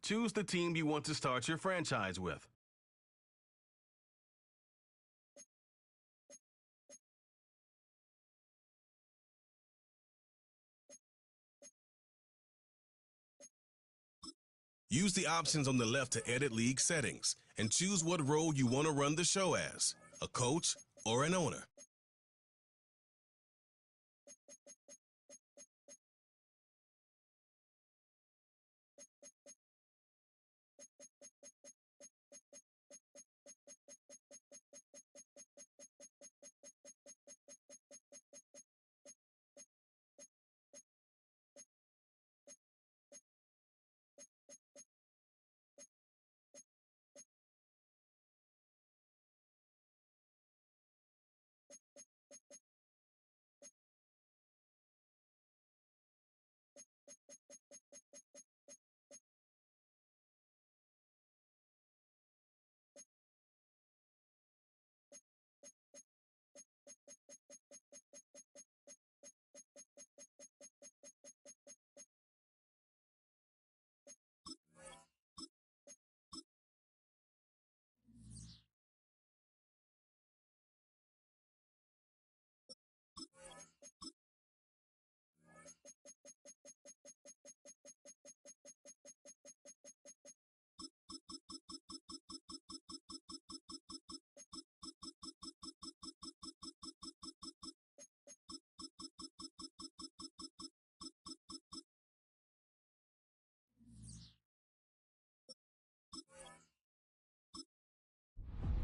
Choose the team you want to start your franchise with. Use the options on the left to edit league settings and choose what role you want to run the show as, a coach or an owner.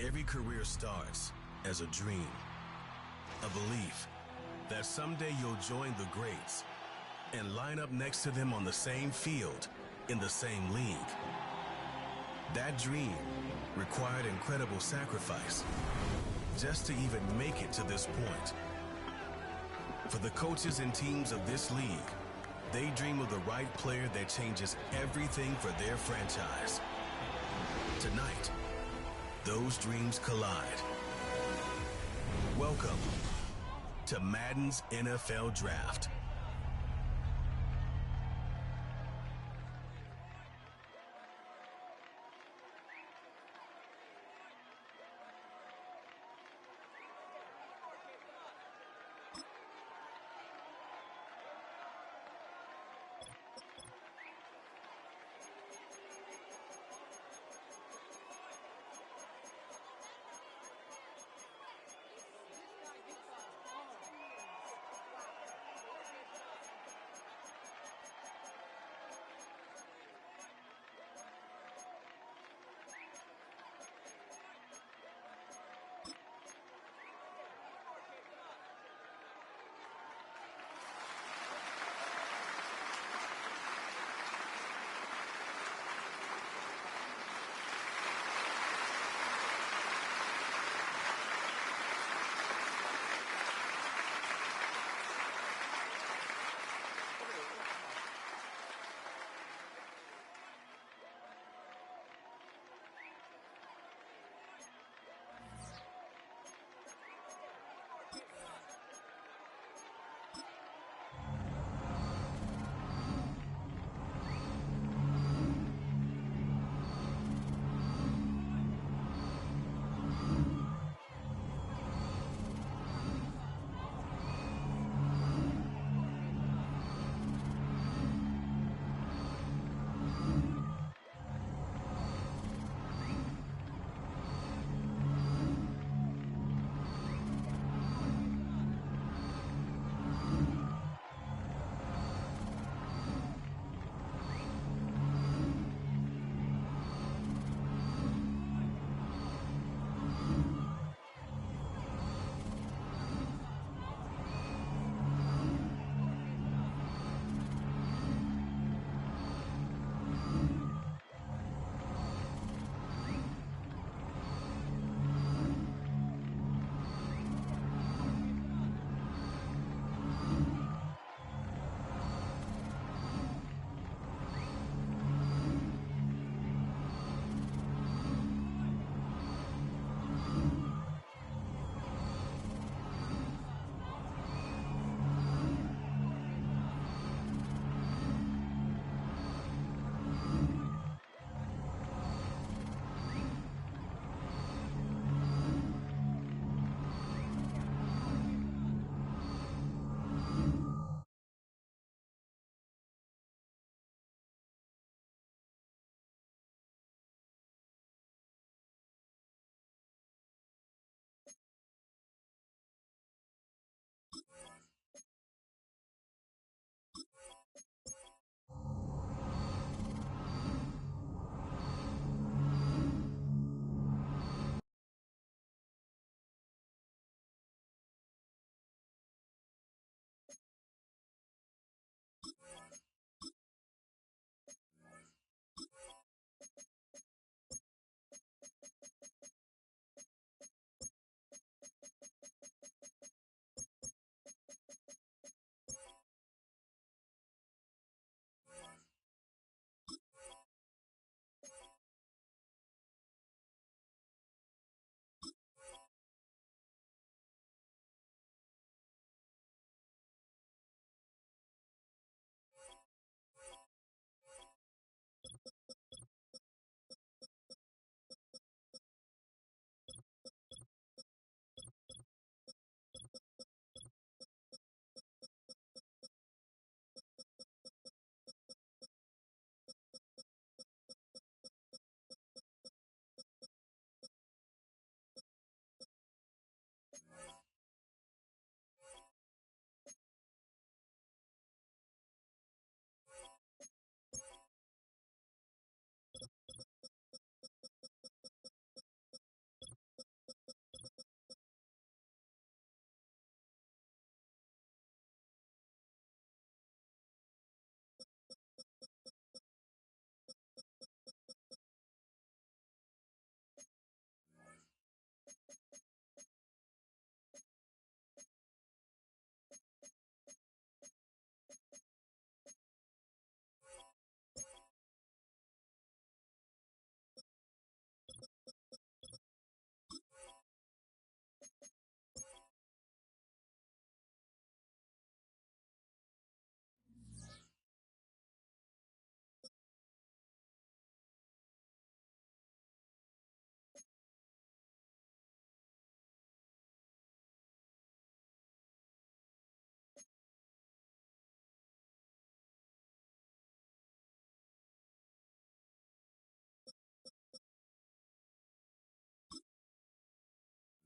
Every career starts as a dream, a belief that someday you'll join the greats and line up next to them on the same field, in the same league. That dream required incredible sacrifice just to even make it to this point. For the coaches and teams of this league, they dream of the right player that changes everything for their franchise. Tonight, those dreams collide. Welcome to Madden's NFL Draft.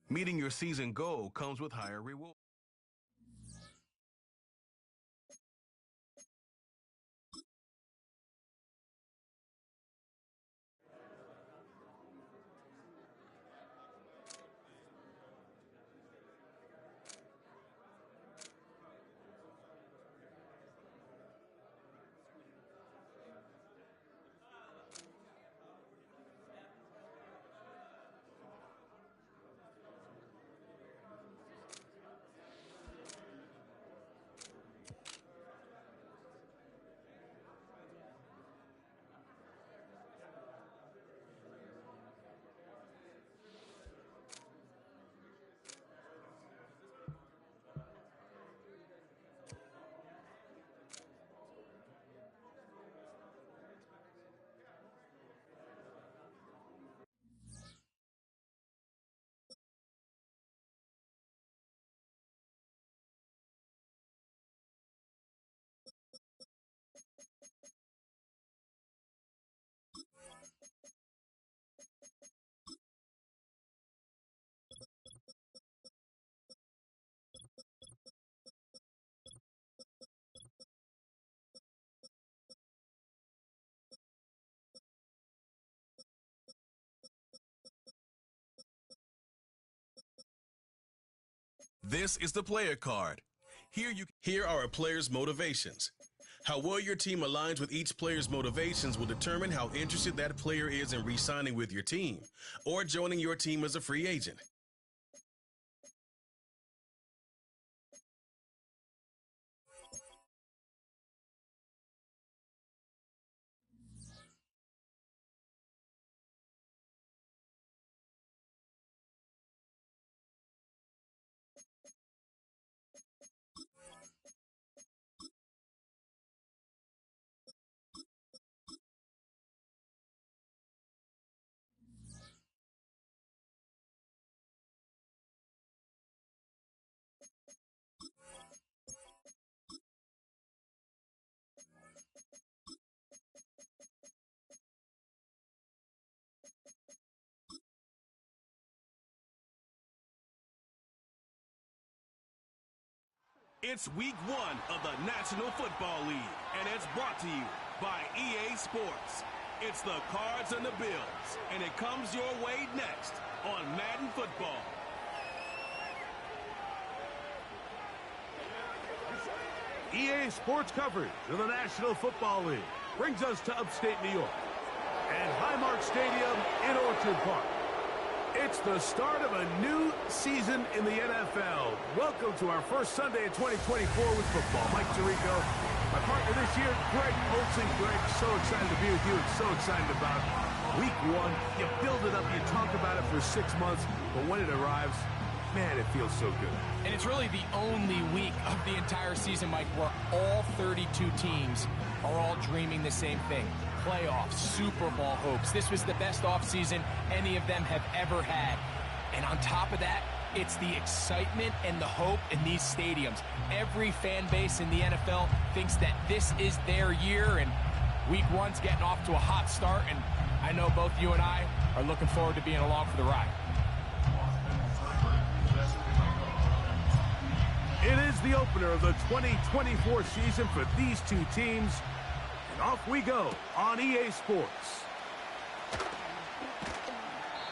Meeting your season goal comes with higher reward. This is the player card. Here are a player's motivations. How well your team aligns with each player's motivations will determine how interested that player is in re-signing with your team or joining your team as a free agent. It's week 1 of the National Football League, and it's brought to you by EA Sports. It's the Cards and the Bills, and it comes your way next on Madden Football. EA Sports coverage of the National Football League brings us to upstate New York and Highmark Stadium in Orchard Park. It's the start of a new season in the NFL. Welcome to our first Sunday in 2024 with football. Mike Tirico, my partner this year, Greg Olsen. Greg, so excited to be with you and so excited about week 1. You build it up, you talk about it for 6 months, but when it arrives, man, it feels so good. And it's really the only week of the entire season, Mike, where all 32 teams are all dreaming the same thing. Playoffs, Super Bowl hopes. This was the best offseason any of them have ever had. And on top of that, it's the excitement and the hope in these stadiums. Every fan base in the NFL thinks that this is their year, and week 1's getting off to a hot start, and I know both you and I are looking forward to being along for the ride. It is the opener of the 2024 season for these two teams. And off we go on EA Sports.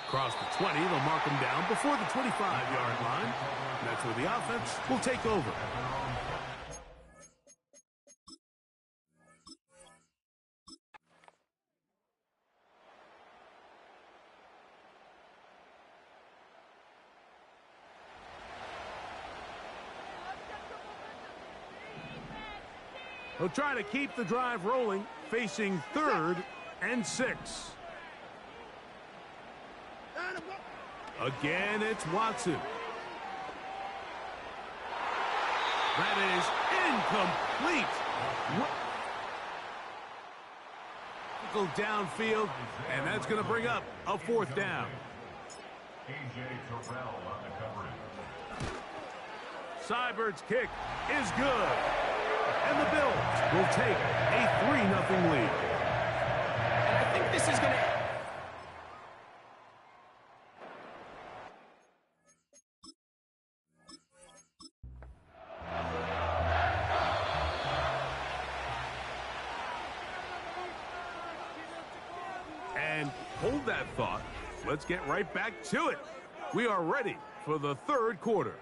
Across the 20, they'll mark them down before the 25-yard line. And that's where the offense will take over. They'll try to keep the drive rolling, facing 3rd and 6. Again, it's Watson. That is incomplete. Go downfield, and that's going to bring up a 4th down. Seibert's kick is good. And the Bills will take a 3-0 lead. And I think this is going to... hold that thought. Let's get right back to it. We are ready for the third quarter.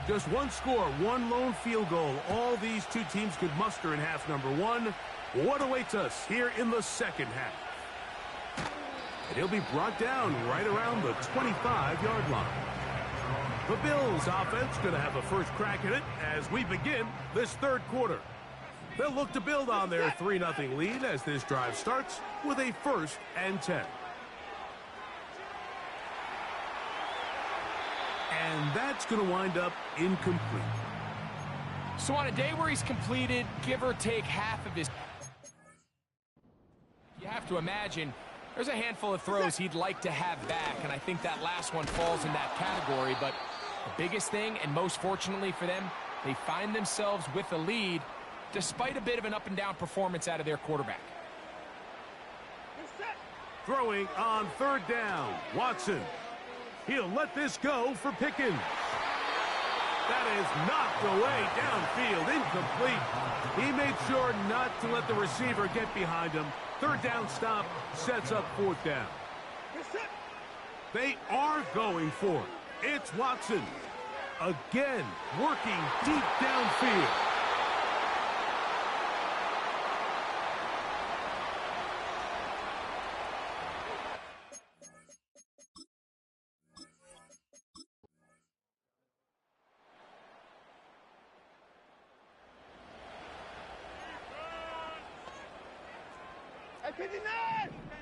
Just one score, one lone field goal. All these two teams could muster in half number one. What awaits us here in the second half? And he'll be brought down right around the 25-yard line. The Bills offense going to have a first crack at it as we begin this third quarter. They'll look to build on their 3-0 lead as this drive starts with a 1st and 10. And that's going to wind up incomplete. So on a day where he's completed, give or take half of his... You have to imagine there's a handful of throws he'd like to have back, and I think that last one falls in that category. But the biggest thing, and most fortunately for them, they find themselves with a lead despite a bit of an up-and-down performance out of their quarterback. Throwing on 3rd down, Watson. He'll let this go for Pickens. That is knocked away downfield, incomplete. He made sure not to let the receiver get behind him. 3rd down stop sets up 4th down. They are going for it. It's Watson. Again, working deep downfield.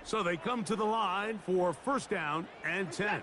So they come to the line for 1st down and 10.